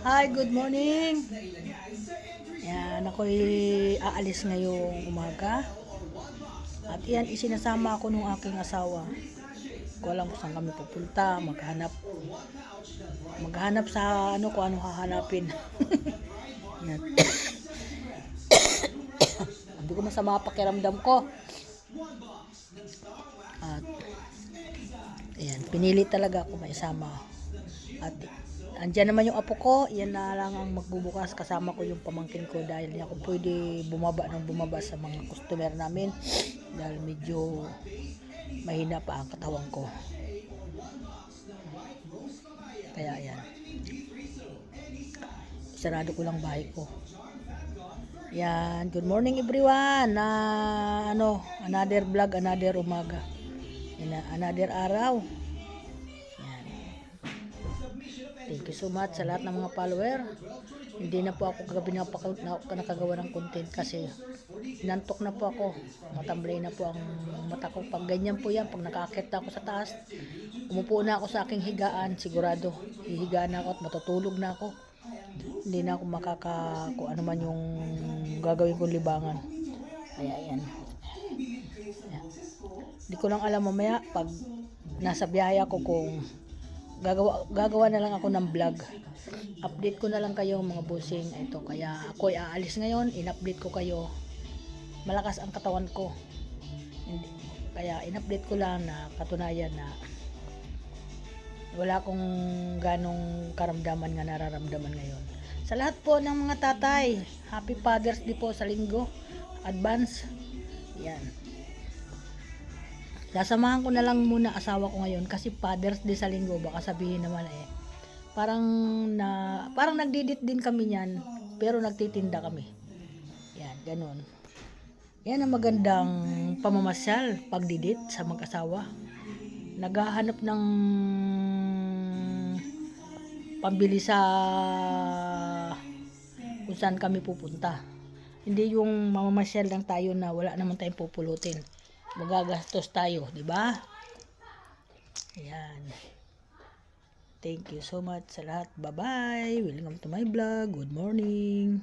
Hi, good morning. Yan, ako'y aalis ngayong umaga. At yan, isinasama ako ng aking asawa. Ko alam kung saan kami pupunta, maghanap sa ano, kung ano hahanapin. Yan. Hindi ko masama pakiramdam ko. At ayan, pinili talaga ako maisama. At andyan naman yung apo ko, yan na lang ang magbubukas, kasama ko yung pamangkin ko dahil hindi ako pwede bumaba sa mga customer namin dahil medyo mahina pa ang katawan ko. Kaya yan, sarado ko lang bahay ko. Yan, good morning everyone. Another vlog, another umaga. Yan, another araw. Yan. Thank you so much sa lahat ng mga follower. Hindi na po ako kagabi nakagawa ng content kasi inantok na po ako. Matamblay na po ang mata ko. Pag ganyan po yan, pag nakakit na ako sa taas, umupo na ako sa aking higaan, sigurado hihiga na ako at matutulog na ako. Hindi na ako kung ano man yung gagawin kong libangan. Kaya yan. Hindi ko lang alam mamaya pag nasa biyahe ako kung gagawa na lang ako ng vlog. Update ko na lang kayo mga bossing. Ito, kaya ako ay aalis ngayon, in-update ko kayo. Malakas ang katawan ko. Kaya in-update ko lang na katunayan na wala akong ganong karamdaman nga nararamdaman ngayon. Sa lahat po ng mga tatay, Happy Father's Day po sa linggo. Advance. Yan. Sasamahan ko na lang muna asawa ko ngayon kasi Father's Day sa linggo. Baka sabihin naman parang nagdidit din kami niyan, pero nagtitinda kami. Yan, ganun. Yan ang magandang pamamasyal, pagdidit sa mag-asawa. Naghahanap ng pambili sa kung saan kami pupunta. Hindi yung mamamasyal lang tayo na wala naman tayong pupulutin. Magagastos tayo, di ba? Ayan. Thank you so much sa lahat. Bye-bye. Welcome to my vlog. Good morning.